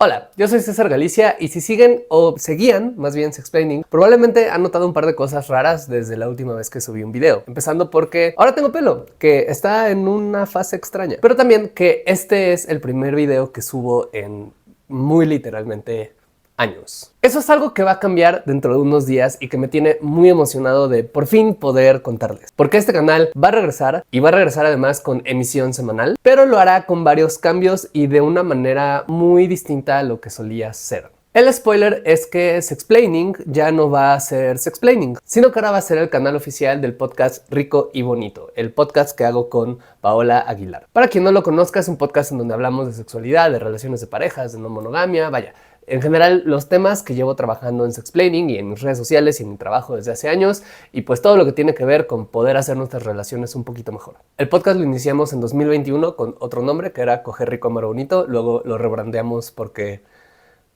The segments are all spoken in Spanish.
Hola, yo soy César Galicia y si siguen o seguían, más bien Sexplaining, probablemente han notado un par de cosas raras desde la última vez que subí un video. Empezando porque ahora tengo pelo, que está en una fase extraña, pero también que este es el primer video que subo en muy literalmente años. Eso es algo que va a cambiar dentro de unos días y que me tiene muy emocionado de por fin poder contarles. Porque este canal va a regresar y va a regresar además con emisión semanal, pero lo hará con varios cambios y de una manera muy distinta a lo que solía ser. El spoiler es que Sexplaining ya no va a ser Sexplaining, sino que ahora va a ser el canal oficial del podcast Rico y Bonito, el podcast que hago con Paola Aguilar. Para quien no lo conozca, es un podcast en donde hablamos de sexualidad, de relaciones de parejas, de no monogamia, vaya. En general, los temas que llevo trabajando en Sexplaining y en mis redes sociales y en mi trabajo desde hace años, y pues todo lo que tiene que ver con poder hacer nuestras relaciones un poquito mejor. El podcast lo iniciamos en 2021 con otro nombre que era Coger Rico, Amar Bonito, luego lo rebrandeamos porque,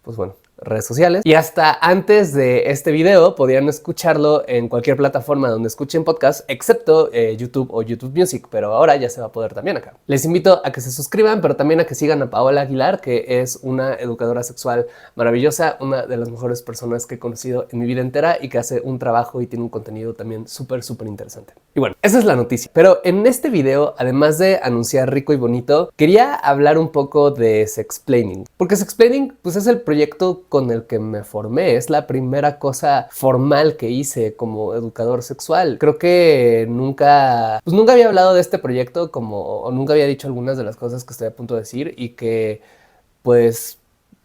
pues bueno, redes sociales. Y hasta antes de este video podían escucharlo en cualquier plataforma donde escuchen podcast, excepto YouTube o YouTube Music, pero ahora ya se va a poder también acá. Les invito a que se suscriban, pero también a que sigan a Paola Aguilar, que es una educadora sexual maravillosa, una de las mejores personas que he conocido en mi vida entera y que hace un trabajo y tiene un contenido también súper interesante. Y bueno, esa es la noticia. Pero en este video, además de anunciar Rico y Bonito, quería hablar un poco de Sexplaining, porque Sexplaining pues es el proyecto con el que me formé, es la primera cosa formal que hice como educador sexual. Creo que nunca había hablado de este proyecto o nunca había dicho algunas de las cosas que estoy a punto de decir y que pues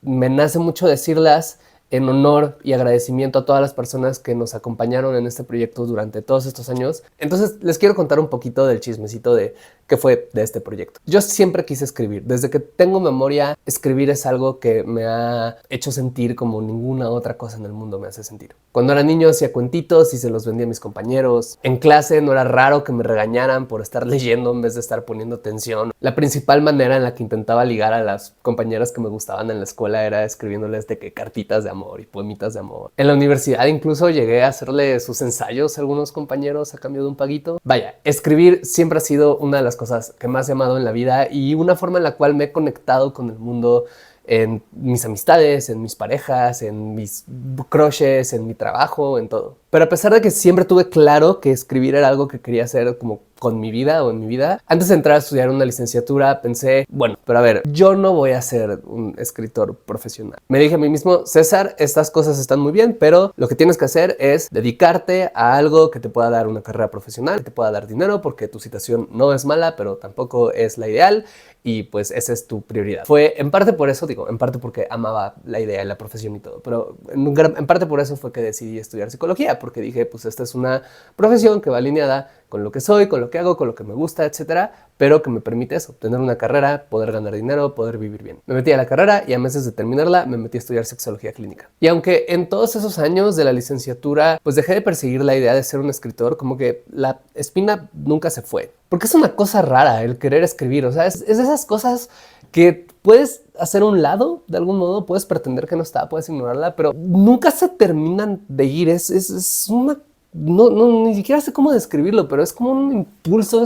me nace mucho decirlas en honor y agradecimiento a todas las personas que nos acompañaron en este proyecto durante todos estos años. Entonces les quiero contar un poquito del chismecito de qué fue de este proyecto. Yo siempre quise escribir. Desde que tengo memoria, escribir es algo que me ha hecho sentir como ninguna otra cosa en el mundo me hace sentir. Cuando era niño hacía cuentitos y se los vendía a mis compañeros. En clase no era raro que me regañaran por estar leyendo en vez de estar poniendo atención. La principal manera en la que intentaba ligar a las compañeras que me gustaban en la escuela era escribiéndoles de que cartitas de amor y poemitas de amor. En la universidad incluso llegué a hacerle sus ensayos a algunos compañeros a cambio de un paguito. Vaya, escribir siempre ha sido una de las cosas que más he amado en la vida y una forma en la cual me he conectado con el mundo en mis amistades, en mis parejas, en mis crushes, en mi trabajo, en todo. Pero a pesar de que siempre tuve claro que escribir era algo que quería hacer como con mi vida o en mi vida, antes de entrar a estudiar una licenciatura pensé, bueno, pero a ver, yo no voy a ser un escritor profesional. Me dije a mí mismo, César, estas cosas están muy bien, pero lo que tienes que hacer es dedicarte a algo que te pueda dar una carrera profesional, que te pueda dar dinero, porque tu situación no es mala, pero tampoco es la ideal y pues esa es tu prioridad. Fue en parte por eso, digo, en parte porque amaba la idea y la profesión y todo, pero en parte por eso fue que decidí estudiar psicología, porque dije, pues esta es una profesión que va alineada con lo que soy, con lo que hago, con lo que me gusta, etcétera, pero que me permite eso, tener una carrera, poder ganar dinero, poder vivir bien. Me metí a la carrera y a meses de terminarla me metí a estudiar sexología clínica. Y aunque en todos esos años de la licenciatura pues dejé de perseguir la idea de ser un escritor, como que la espina nunca se fue. Porque es una cosa rara el querer escribir, o sea, es de esas cosas que puedes hacer a un lado, de algún modo, puedes pretender que no está, puedes ignorarla, pero nunca se terminan de ir, es una... No, ni siquiera sé cómo describirlo, pero es como un impulso,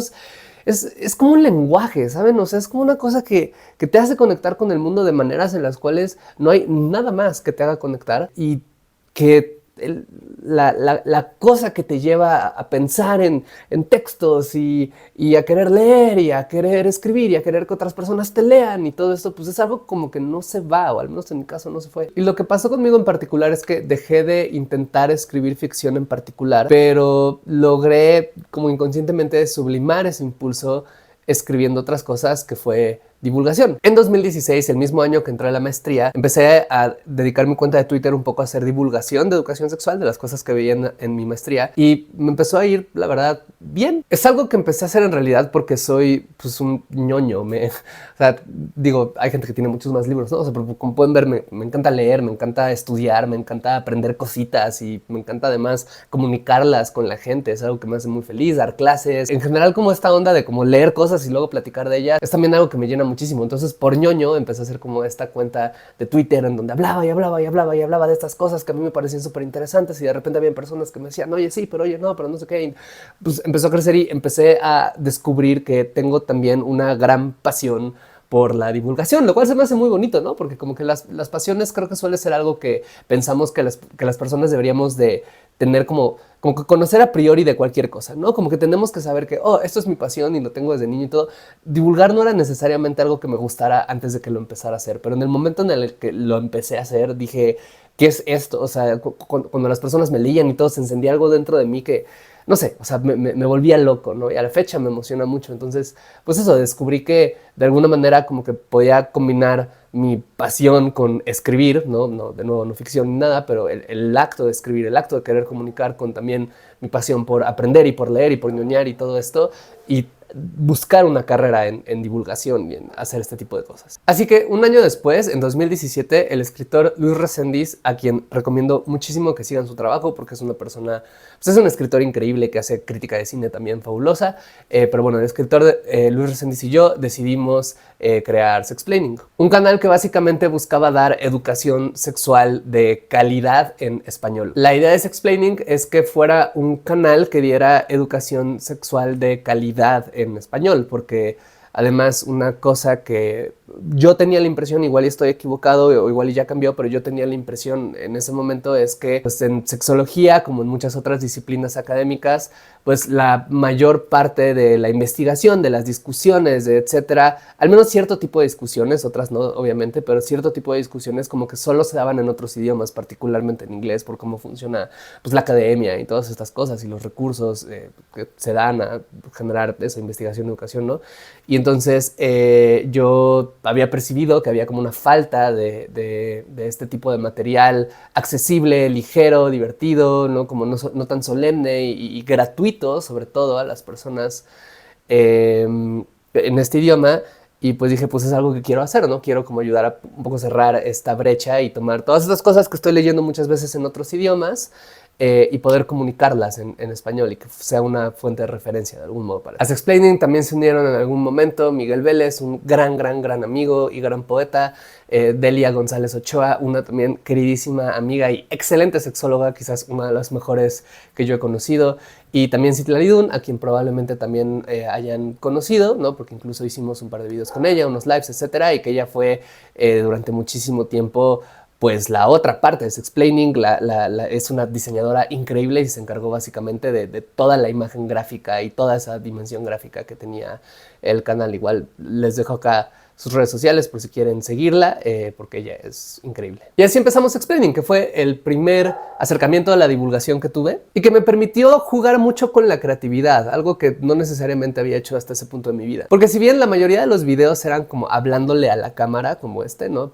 es como un lenguaje, ¿saben? O sea, es como una cosa que te hace conectar con el mundo de maneras en las cuales no hay nada más que te haga conectar y que la cosa que te lleva a pensar en textos y a querer leer y a querer escribir y a querer que otras personas te lean y todo esto, pues es algo como que no se va, o al menos en mi caso no se fue. Y lo que pasó conmigo en particular es que dejé de intentar escribir ficción en particular, pero logré como inconscientemente sublimar ese impulso escribiendo otras cosas, que fue divulgación. En 2016, el mismo año que entré a la maestría, empecé a dedicar mi cuenta de Twitter un poco a hacer divulgación de educación sexual, de las cosas que veía en mi maestría, y me empezó a ir, la verdad, bien. Es algo que empecé a hacer en realidad porque soy pues un ñoño. O sea, digo, hay gente que tiene muchos más libros, ¿no? O sea, pero como pueden ver, me encanta leer, me encanta estudiar, me encanta aprender cositas y me encanta además comunicarlas con la gente. Es algo que me hace muy feliz, dar clases. En general, como esta onda de como leer cosas y luego platicar de ellas, es también algo que me llena muchísimo. Entonces, por ñoño, empecé a hacer como esta cuenta de Twitter en donde hablaba de estas cosas que a mí me parecían súper interesantes y de repente había personas que me decían, oye, sí, pero oye, no, pero no sé qué. Y pues empezó a crecer y empecé a descubrir que tengo también una gran pasión por la divulgación, lo cual se me hace muy bonito, ¿no? Porque como que las pasiones creo que suele ser algo que pensamos que las personas deberíamos de tener como que conocer a priori de cualquier cosa, ¿no? Como que tenemos que saber que, oh, esto es mi pasión y lo tengo desde niño y todo. Divulgar no era necesariamente algo que me gustara antes de que lo empezara a hacer, pero en el momento en el que lo empecé a hacer, dije, ¿qué es esto? O sea, cuando las personas me leían y todo, se encendía algo dentro de mí que, no sé, o sea, me volvía loco, ¿no? Y a la fecha me emociona mucho. Entonces, pues eso, descubrí que de alguna manera como que podía combinar mi pasión con escribir, ¿no? De nuevo, no ficción ni nada, pero el acto de escribir, el acto de querer comunicar con también mi pasión por aprender y por leer y por ñoñar y todo esto, y buscar una carrera en divulgación y en hacer este tipo de cosas. Así que un año después, en 2017, el escritor Luis Reséndiz, a quien recomiendo muchísimo que sigan su trabajo porque es una persona, pues es un escritor increíble que hace crítica de cine también fabulosa, pero bueno, el escritor Luis Reséndiz y yo decidimos crear Sexplaining, un canal que básicamente buscaba dar educación sexual de calidad en español. La idea de Sexplaining es que fuera un canal que diera educación sexual de calidad en español, porque además una cosa que yo tenía la impresión, igual y estoy equivocado o igual y ya cambió, pero yo tenía la impresión en ese momento es que pues en sexología, como en muchas otras disciplinas académicas, pues la mayor parte de la investigación, de las discusiones, de etcétera, al menos cierto tipo de discusiones, otras no, obviamente, pero cierto tipo de discusiones como que solo se daban en otros idiomas, particularmente en inglés, por cómo funciona pues la academia y todas estas cosas y los recursos que se dan a generar esa investigación y educación, ¿no? Y entonces yo había percibido que había como una falta de este tipo de material accesible, ligero, divertido, ¿no? Como no tan solemne y gratuito, sobre todo a las personas en este idioma. Y pues dije, pues es algo que quiero hacer, ¿no? Quiero como ayudar a un poco cerrar esta brecha y tomar todas estas cosas que estoy leyendo muchas veces en otros idiomas y poder comunicarlas en español y que sea una fuente de referencia de algún modo para eso. A Sexplaining también se unieron en algún momento Miguel Vélez, un gran amigo y gran poeta, Delia González Ochoa, una también queridísima amiga y excelente sexóloga, quizás una de las mejores que yo he conocido, y también Citlali Dun, a quien probablemente también hayan conocido, ¿no? Porque incluso hicimos un par de videos con ella, unos lives, etcétera, y que ella fue durante muchísimo tiempo pues la otra parte de Sexplaining, es una diseñadora increíble y se encargó básicamente de toda la imagen gráfica y toda esa dimensión gráfica que tenía el canal. Igual les dejo acá sus redes sociales por si quieren seguirla, porque ella es increíble. Y así empezamos Sexplaining, que fue el primer acercamiento a la divulgación que tuve y que me permitió jugar mucho con la creatividad, algo que no necesariamente había hecho hasta ese punto de mi vida. Porque si bien la mayoría de los videos eran como hablándole a la cámara, como este, ¿no?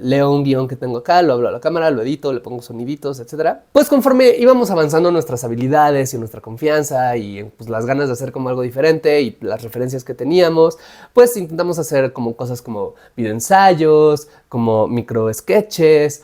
Leo un guión que tengo acá, lo hablo a la cámara, lo edito, le pongo soniditos, etcétera. Pues conforme íbamos avanzando nuestras habilidades y nuestra confianza y pues las ganas de hacer como algo diferente y las referencias que teníamos, pues intentamos hacer como cosas como videoensayos, como micro sketches,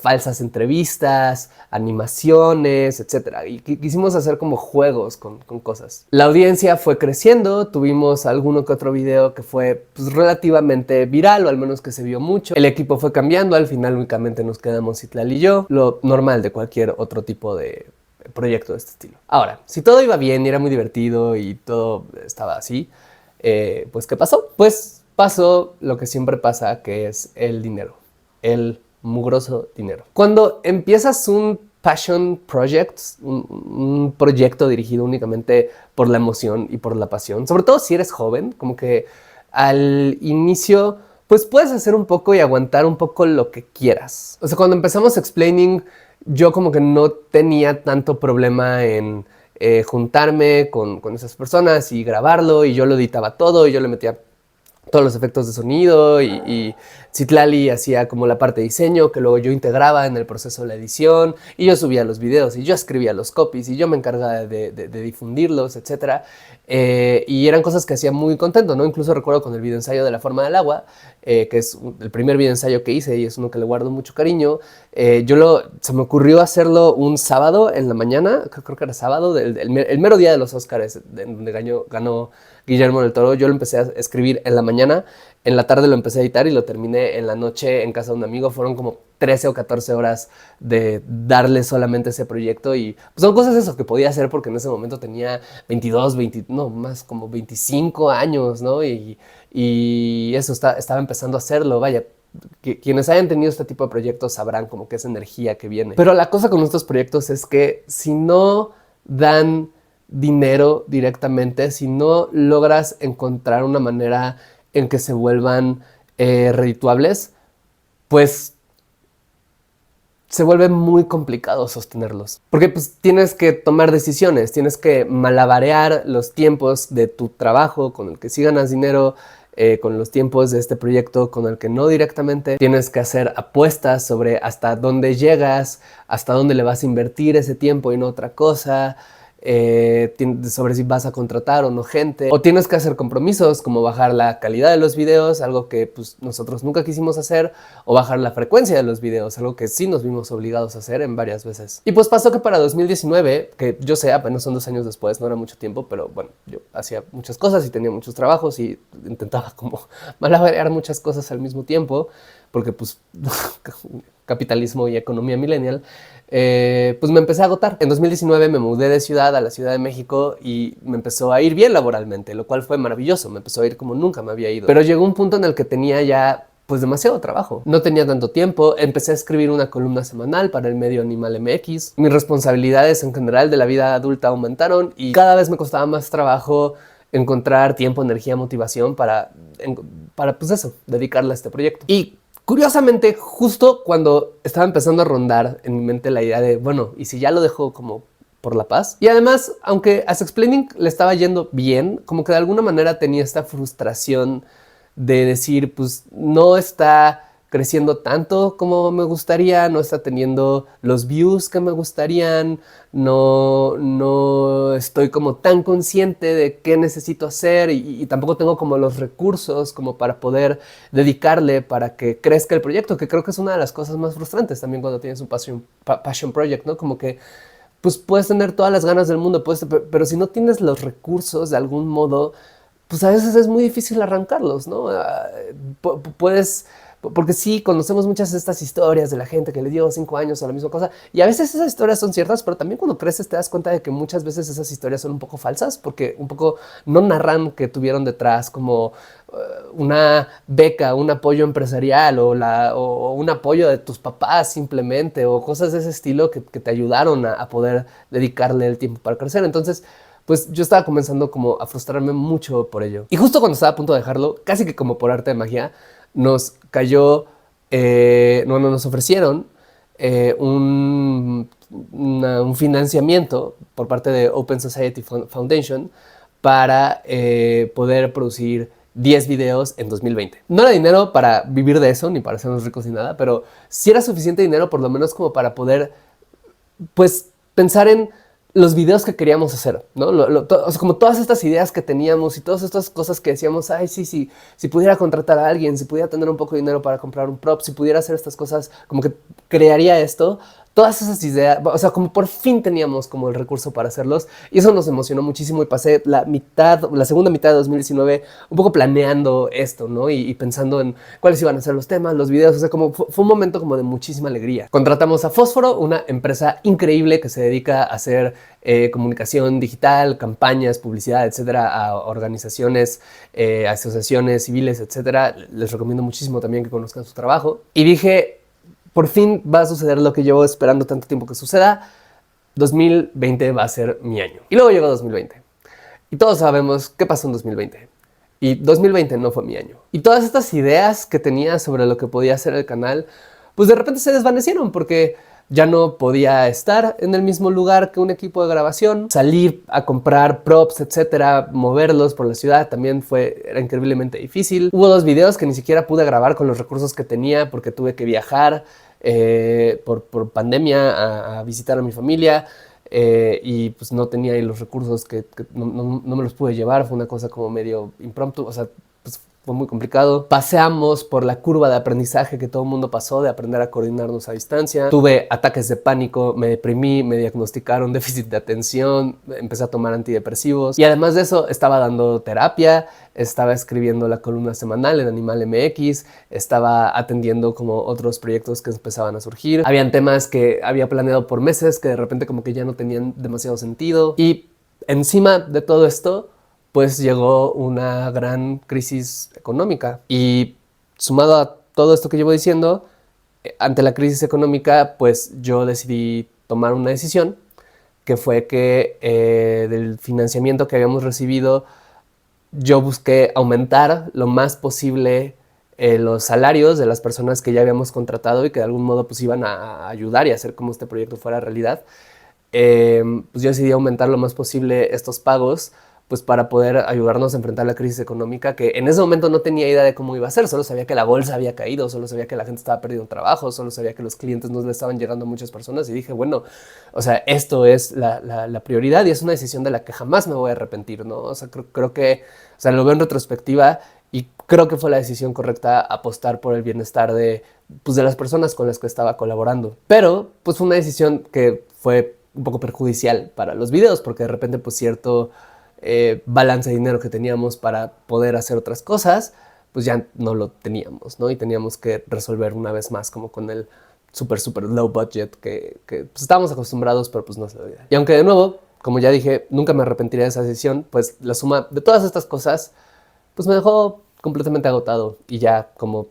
falsas entrevistas, animaciones, etc. Y quisimos hacer como juegos con cosas. La audiencia fue creciendo, tuvimos alguno que otro video que fue pues, relativamente viral, o al menos que se vio mucho. El equipo fue cambiando, al final únicamente nos quedamos Citlali y yo, lo normal de cualquier otro tipo de proyecto de este estilo. Ahora, si todo iba bien y era muy divertido y todo estaba así, pues ¿qué pasó? Pues pasó lo que siempre pasa, que es el dinero, el mugroso dinero. Cuando empiezas un passion project, un proyecto dirigido únicamente por la emoción y por la pasión, sobre todo si eres joven, como que al inicio pues puedes hacer un poco y aguantar un poco lo que quieras. O sea, cuando empezamos Explaining, yo como que no tenía tanto problema en juntarme con esas personas y grabarlo, y yo lo editaba todo y yo le metía todos los efectos de sonido y Citlali hacía como la parte de diseño que luego yo integraba en el proceso de la edición, y yo subía los videos y yo escribía los copies y yo me encargaba de difundirlos, etc. Y eran cosas que hacía muy contento, ¿no? Incluso recuerdo con el videoensayo de La Forma del Agua, que es el primer videoensayo que hice y es uno que le guardo mucho cariño. Se me ocurrió hacerlo un sábado en la mañana, creo que era sábado, el mero día de los Oscars, donde ganó Guillermo del Toro. Yo lo empecé a escribir en la mañana En la tarde lo empecé a editar y lo terminé en la noche en casa de un amigo. Fueron como 13 o 14 horas de darle solamente ese proyecto y pues son cosas eso que podía hacer porque en ese momento tenía 22, 20, no, más como 25 años, ¿no? Y eso, estaba empezando a hacerlo, vaya. Quienes hayan tenido este tipo de proyectos sabrán como que esa energía que viene. Pero la cosa con estos proyectos es que si no dan dinero directamente, si no logras encontrar una manera en que se vuelvan redituables, pues se vuelve muy complicado sostenerlos. Porque pues tienes que tomar decisiones, tienes que malabarear los tiempos de tu trabajo con el que sí ganas dinero, con los tiempos de este proyecto con el que no directamente. Tienes que hacer apuestas sobre hasta dónde llegas, hasta dónde le vas a invertir ese tiempo y no otra cosa. Sobre si vas a contratar o no gente, o tienes que hacer compromisos como bajar la calidad de los videos, algo que pues, nosotros nunca quisimos hacer, o bajar la frecuencia de los videos, algo que sí nos vimos obligados a hacer en varias veces. Y pues pasó que para 2019, que yo sé, apenas son 2 años después, no era mucho tiempo, pero bueno, yo hacía muchas cosas y tenía muchos trabajos y intentaba como malabarear muchas cosas al mismo tiempo, porque pues capitalismo y economía millennial, pues me empecé a agotar. En 2019 me mudé de ciudad a la Ciudad de México y me empezó a ir bien laboralmente, lo cual fue maravilloso, me empezó a ir como nunca me había ido. Pero llegó un punto en el que tenía ya pues demasiado trabajo. No tenía tanto tiempo, empecé a escribir una columna semanal para el medio Animal MX. Mis responsabilidades en general de la vida adulta aumentaron y cada vez me costaba más trabajo encontrar tiempo, energía, motivación para pues eso, dedicarle a este proyecto. Y curiosamente, justo cuando estaba empezando a rondar en mi mente la idea de, bueno, ¿y si ya lo dejo como por la paz? Y además, aunque a Sexplaining le estaba yendo bien, como que de alguna manera tenía esta frustración de decir, pues no está creciendo tanto como me gustaría, no está teniendo los views que me gustarían, no estoy como tan consciente de qué necesito hacer y tampoco tengo como los recursos como para poder dedicarle para que crezca el proyecto, que creo que es una de las cosas más frustrantes también cuando tienes un passion project, ¿no? Como que pues puedes tener todas las ganas del mundo, pero si no tienes los recursos de algún modo, pues a veces es muy difícil arrancarlos, ¿no? Puedes, porque sí, conocemos muchas de estas historias de la gente que le dio 5 años a la misma cosa, y a veces esas historias son ciertas, pero también cuando creces te das cuenta de que muchas veces esas historias son un poco falsas, porque un poco no narran que tuvieron detrás como una beca, un apoyo empresarial o un apoyo de tus papás simplemente, o cosas de ese estilo que te ayudaron a poder dedicarle el tiempo para crecer. Entonces, pues yo estaba comenzando como a frustrarme mucho por ello. Y justo cuando estaba a punto de dejarlo, casi que como por arte de magia, nos cayó, nos ofrecieron un financiamiento por parte de Open Society Foundation para poder producir 10 videos en 2020. No era dinero para vivir de eso, ni para hacernos ricos ni nada, pero sí era suficiente dinero por lo menos como para poder, pues, pensar en los videos que queríamos hacer, ¿no? O sea, como todas estas ideas que teníamos y todas estas cosas que decíamos, ay, sí, si pudiera contratar a alguien, si pudiera tener un poco de dinero para comprar un prop, si pudiera hacer estas cosas, como que crearía esto. Todas esas ideas, o sea, como por fin teníamos como el recurso para hacerlos y eso nos emocionó muchísimo y pasé la segunda mitad de 2019 un poco planeando esto, ¿no? Y pensando en cuáles iban a ser los temas, los videos, o sea, como fue un momento como de muchísima alegría. Contratamos a Fósforo, una empresa increíble que se dedica a hacer comunicación digital, campañas, publicidad, etcétera, a organizaciones, asociaciones civiles, etcétera. Les recomiendo muchísimo también que conozcan su trabajo. Y dije, por fin va a suceder lo que llevo esperando tanto tiempo que suceda. 2020 va a ser mi año. Y luego llegó 2020. Y todos sabemos qué pasó en 2020. Y 2020 no fue mi año. Y todas estas ideas que tenía sobre lo que podía hacer el canal, pues de repente se desvanecieron porque ya no podía estar en el mismo lugar que un equipo de grabación, salir a comprar props, etcétera, moverlos por la ciudad también era increíblemente difícil. Hubo 2 videos que ni siquiera pude grabar con los recursos que tenía porque tuve que viajar por pandemia a visitar a mi familia y pues no tenía ahí los recursos que no me los pude llevar. Fue una cosa como medio impromptu, o sea, pues fue muy complicado. Paseamos por la curva de aprendizaje que todo el mundo pasó, de aprender a coordinarnos a distancia. Tuve ataques de pánico, me deprimí, me diagnosticaron déficit de atención, empecé a tomar antidepresivos y además de eso estaba dando terapia, estaba escribiendo la columna semanal en Animal MX, estaba atendiendo como otros proyectos que empezaban a surgir. Habían temas que había planeado por meses que de repente como que ya no tenían demasiado sentido y encima de todo esto pues llegó una gran crisis económica y sumado a todo esto que llevo diciendo, ante la crisis económica, pues yo decidí tomar una decisión que fue que del financiamiento que habíamos recibido, yo busqué aumentar lo más posible los salarios de las personas que ya habíamos contratado y que de algún modo pues iban a ayudar y hacer como este proyecto fuera realidad. Pues yo decidí aumentar lo más posible estos pagos pues para poder ayudarnos a enfrentar la crisis económica, que en ese momento no tenía idea de cómo iba a ser, solo sabía que la bolsa había caído, solo sabía que la gente estaba perdiendo trabajo, solo sabía que los clientes no le estaban llegando a muchas personas y dije, bueno, o sea, esto es la prioridad y es una decisión de la que jamás me voy a arrepentir, ¿no? O sea, creo que, o sea, lo veo en retrospectiva y creo que fue la decisión correcta apostar por el bienestar pues de las personas con las que estaba colaborando. Pero, pues fue una decisión que fue un poco perjudicial para los videos, porque de repente, pues cierto balance de dinero que teníamos para poder hacer otras cosas, pues ya no lo teníamos, ¿no? Y teníamos que resolver una vez más como con el súper low budget que pues estábamos acostumbrados, pero pues no se lo dio. Y aunque de nuevo, como ya dije, nunca me arrepentiría de esa decisión, pues la suma de todas estas cosas, pues me dejó completamente agotado y ya como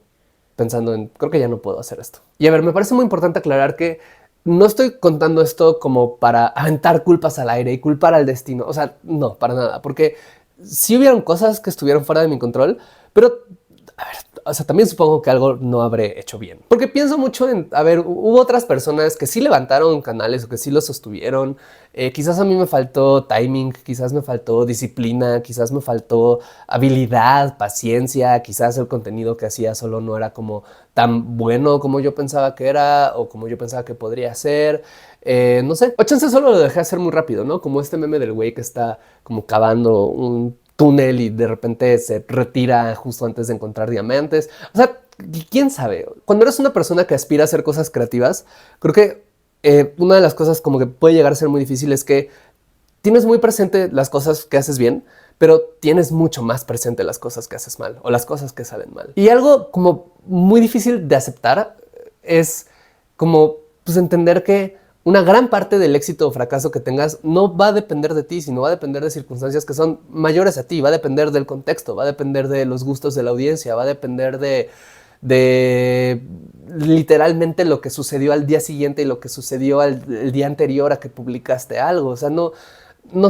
pensando en, creo que ya no puedo hacer esto. Y a ver, me parece muy importante aclarar que no estoy contando esto como para aventar culpas al aire y culpar al destino. O sea, no, para nada. Porque sí hubieron cosas que estuvieron fuera de mi control, pero, a ver, o sea, también supongo que algo no habré hecho bien. Porque pienso mucho en, a ver, hubo otras personas que sí levantaron canales o que sí los sostuvieron. Quizás a mí me faltó timing, quizás me faltó disciplina, quizás me faltó habilidad, paciencia, quizás el contenido que hacía solo no era como tan bueno como yo pensaba que era o como yo pensaba que podría ser. No sé, o chance solo lo dejé hacer muy rápido, ¿no? Como este meme del güey que está como cavando un túnel y de repente se retira justo antes de encontrar diamantes. O sea, quién sabe. Cuando eres una persona que aspira a hacer cosas creativas, creo que una de las cosas como que puede llegar a ser muy difícil es que tienes muy presente las cosas que haces bien, pero tienes mucho más presente las cosas que haces mal o las cosas que salen mal. Y algo como muy difícil de aceptar es como pues entender que una gran parte del éxito o fracaso que tengas no va a depender de ti, sino va a depender de circunstancias que son mayores a ti, va a depender del contexto, va a depender de los gustos de la audiencia, va a depender de literalmente lo que sucedió al día siguiente y lo que sucedió el día anterior a que publicaste algo. O sea, no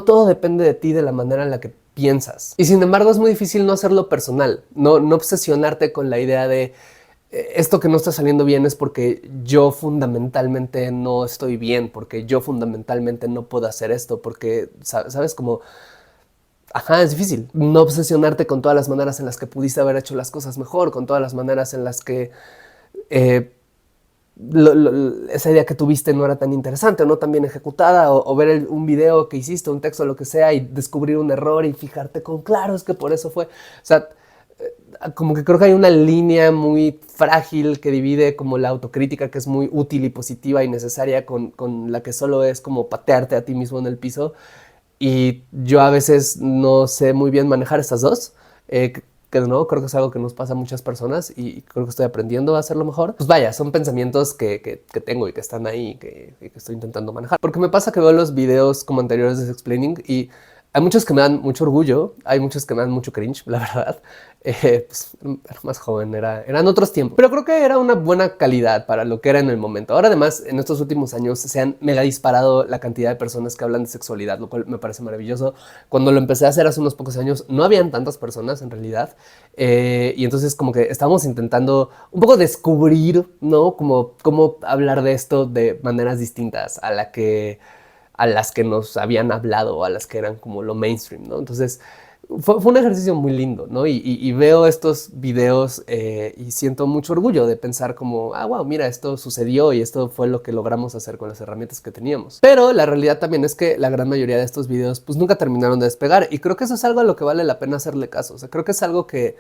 todo depende de ti de la manera en la que piensas. Y sin embargo es muy difícil no hacerlo personal, no obsesionarte con la idea de esto que no está saliendo bien es porque yo fundamentalmente no estoy bien, porque yo fundamentalmente no puedo hacer esto, porque, ¿sabes? Como, ajá, es difícil no obsesionarte con todas las maneras en las que pudiste haber hecho las cosas mejor, con todas las maneras en las que esa idea que tuviste no era tan interesante o no tan bien ejecutada, o ver un video que hiciste, un texto, lo que sea, y descubrir un error y fijarte con, claro, es que por eso fue. O sea, como que creo que hay una línea muy frágil que divide como la autocrítica, que es muy útil y positiva y necesaria, con la que solo es como patearte a ti mismo en el piso. Y yo a veces no sé muy bien manejar estas dos, que de nuevo creo que es algo que nos pasa a muchas personas y creo que estoy aprendiendo a hacerlo mejor. Pues vaya, son pensamientos que tengo y que están ahí y que estoy intentando manejar. Porque me pasa que veo los videos como anteriores de Sexplaining y hay muchos que me dan mucho orgullo, hay muchos que me dan mucho cringe, la verdad. Pues, era más joven, eran otros tiempos. Pero creo que era una buena calidad para lo que era en el momento. Ahora además, en estos últimos años se han mega disparado la cantidad de personas que hablan de sexualidad, lo cual me parece maravilloso. Cuando lo empecé a hacer hace unos pocos años, no habían tantas personas en realidad. Y entonces como que estábamos intentando un poco descubrir, ¿no? Como cómo hablar de esto de maneras distintas a las que nos habían hablado o a las que eran como lo mainstream, ¿no? Entonces fue un ejercicio muy lindo, ¿no? Y veo estos videos y siento mucho orgullo de pensar como, wow, mira, esto sucedió y esto fue lo que logramos hacer con las herramientas que teníamos. Pero la realidad también es que la gran mayoría de estos videos pues nunca terminaron de despegar y creo que eso es algo a lo que vale la pena hacerle caso. O sea, creo que es algo que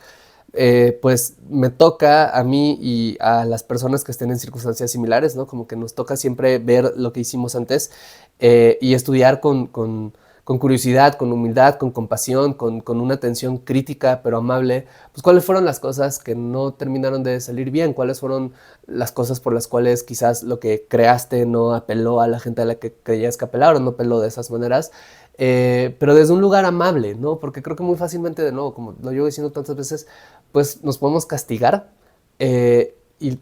pues me toca a mí y a las personas que estén en circunstancias similares, ¿no? Como que nos toca siempre ver lo que hicimos antes y estudiar con curiosidad, con humildad, con compasión, con una atención crítica pero amable, pues cuáles fueron las cosas que no terminaron de salir bien, cuáles fueron las cosas por las cuales quizás lo que creaste no apeló a la gente a la que creías que apelar o no apeló de esas maneras. Pero desde un lugar amable, ¿no? Porque creo que muy fácilmente, de nuevo, como lo llevo diciendo tantas veces, pues nos podemos castigar y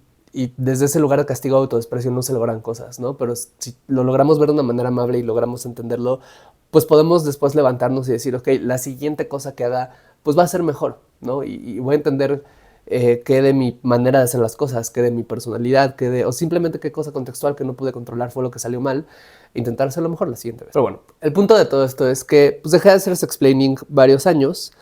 desde ese lugar de castigo autodesprecio no se logran cosas, ¿no? Pero si lo logramos ver de una manera amable y logramos entenderlo, pues podemos después levantarnos y decir, ok, la siguiente cosa que haga, pues va a ser mejor, ¿no? Y voy a entender qué de mi manera de hacer las cosas, qué de mi personalidad, o simplemente qué cosa contextual que no pude controlar fue lo que salió mal, intentar hacerlo mejor la siguiente vez. Pero bueno, el punto de todo esto es que pues dejé de hacer explaining varios años,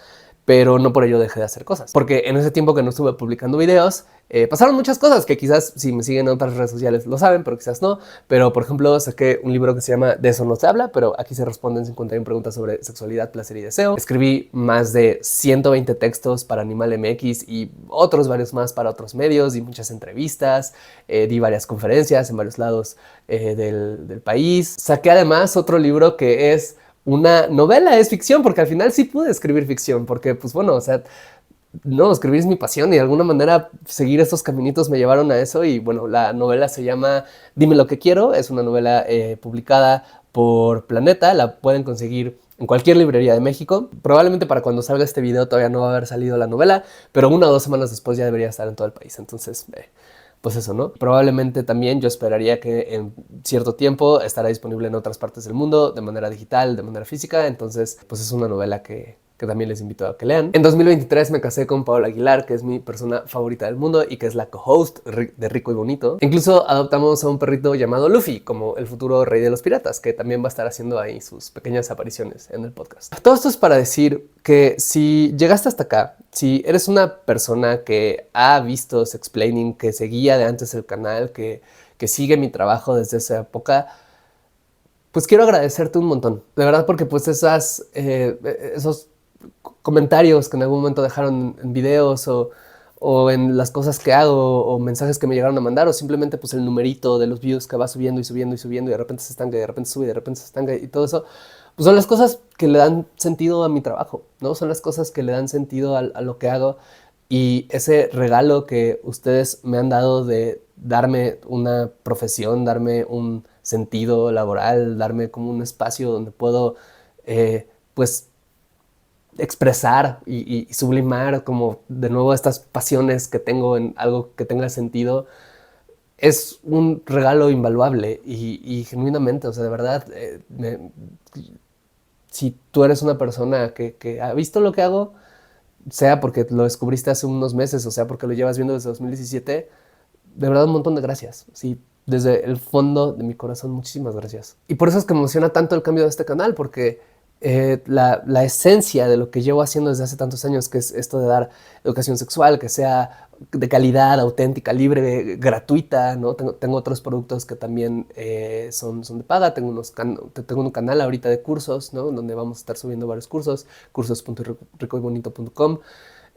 pero no por ello dejé de hacer cosas. Porque en ese tiempo que no estuve publicando videos, pasaron muchas cosas que quizás si me siguen en otras redes sociales lo saben, pero quizás no. Pero por ejemplo, saqué un libro que se llama De eso no se habla, pero aquí se responden 51 preguntas sobre sexualidad, placer y deseo. Escribí más de 120 textos para Animal MX y otros varios más para otros medios, di muchas entrevistas, di varias conferencias en varios lados del país. Saqué además otro libro que es una novela, es ficción, porque al final sí pude escribir ficción, porque pues bueno, o sea, no, escribir es mi pasión y de alguna manera seguir estos caminitos me llevaron a eso y bueno, la novela se llama Dime lo que quiero, es una novela publicada por Planeta, la pueden conseguir en cualquier librería de México. Probablemente para cuando salga este video todavía no va a haber salido la novela, pero 1 o 2 semanas después ya debería estar en todo el país, entonces pues eso, ¿no? Probablemente también yo esperaría que en cierto tiempo estará disponible en otras partes del mundo, de manera digital, de manera física, entonces pues es una novela que también les invito a que lean. En 2023 me casé con Paola Aguilar, que es mi persona favorita del mundo y que es la co-host de Rico y Bonito. Incluso adoptamos a un perrito llamado Luffy, como el futuro rey de los piratas, que también va a estar haciendo ahí sus pequeñas apariciones en el podcast. Todo esto es para decir que si llegaste hasta acá, si eres una persona que ha visto Sexplaining, que seguía de antes el canal, que sigue mi trabajo desde esa época, pues quiero agradecerte un montón, de verdad, porque pues esos comentarios que en algún momento dejaron en videos o en las cosas que hago o mensajes que me llegaron a mandar o simplemente pues el numerito de los views que va subiendo y subiendo y subiendo y de repente se estanca y de repente sube y de repente se estanca y todo eso, pues son las cosas que le dan sentido a mi trabajo, ¿no? Son las cosas que le dan sentido a lo que hago y ese regalo que ustedes me han dado de darme una profesión, darme un sentido laboral, darme como un espacio donde puedo pues expresar y sublimar como de nuevo estas pasiones que tengo en algo que tenga sentido, es un regalo invaluable y genuinamente, o sea, de verdad, si tú eres una persona que ha visto lo que hago, sea porque lo descubriste hace unos meses o sea porque lo llevas viendo desde 2017, de verdad un montón de gracias. Sí, desde el fondo de mi corazón, muchísimas gracias. Y por eso es que me emociona tanto el cambio de este canal, porque la esencia de lo que llevo haciendo desde hace tantos años, que es esto de dar educación sexual, que sea de calidad, auténtica, libre, gratuita, ¿no? Tengo otros productos que también son de paga, tengo un canal ahorita de cursos, ¿no? Donde vamos a estar subiendo varios cursos, cursos.ricoybonito.com,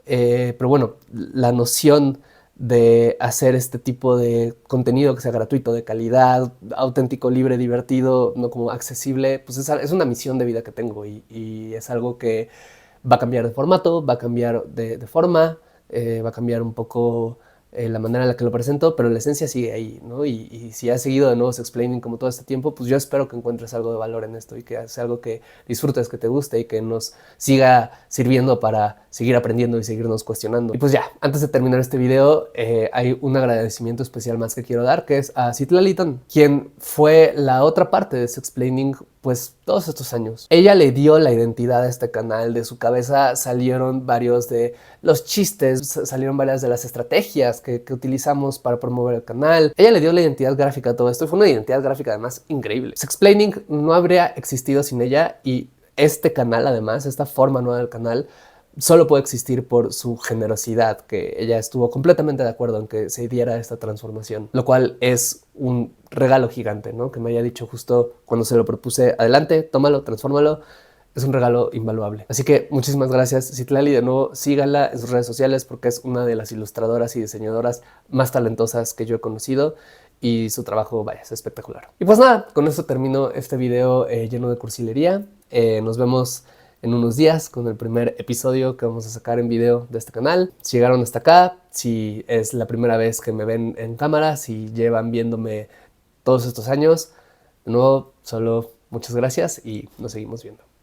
pero bueno, la noción de hacer este tipo de contenido que sea gratuito, de calidad, auténtico, libre, divertido, no como accesible, pues es una misión de vida que tengo y es algo que va a cambiar de formato, va a cambiar de forma, va a cambiar un poco la manera en la que lo presento, pero la esencia sigue ahí, ¿no? Y si has seguido de nuevo Sexplaining como todo este tiempo, pues yo espero que encuentres algo de valor en esto y que sea algo que disfrutes, que te guste y que nos siga sirviendo para seguir aprendiendo y seguirnos cuestionando. Y pues ya, antes de terminar este video, hay un agradecimiento especial más que quiero dar, que es a Citlali Tan, quien fue la otra parte de Sexplaining pues todos estos años. Ella le dio la identidad a este canal, de su cabeza salieron varios de los chistes, salieron varias de las estrategias que utilizamos para promover el canal. Ella le dio la identidad gráfica a todo esto y fue una identidad gráfica además increíble. Sexplaining no habría existido sin ella y este canal además, esta forma nueva del canal, solo puede existir por su generosidad, que ella estuvo completamente de acuerdo en que se diera esta transformación, lo cual es un regalo gigante, ¿no? Que me haya dicho justo cuando se lo propuse, adelante, tómalo, transfórmalo, es un regalo invaluable. Así que muchísimas gracias, Citlali. De nuevo, síganla en sus redes sociales porque es una de las ilustradoras y diseñadoras más talentosas que yo he conocido y su trabajo, vaya, es espectacular. Y pues nada, con esto termino este video lleno de cursilería. Nos vemos en unos días con el primer episodio que vamos a sacar en video de este canal. Si llegaron hasta acá, si es la primera vez que me ven en cámara, si llevan viéndome todos estos años, de nuevo, solo muchas gracias y nos seguimos viendo.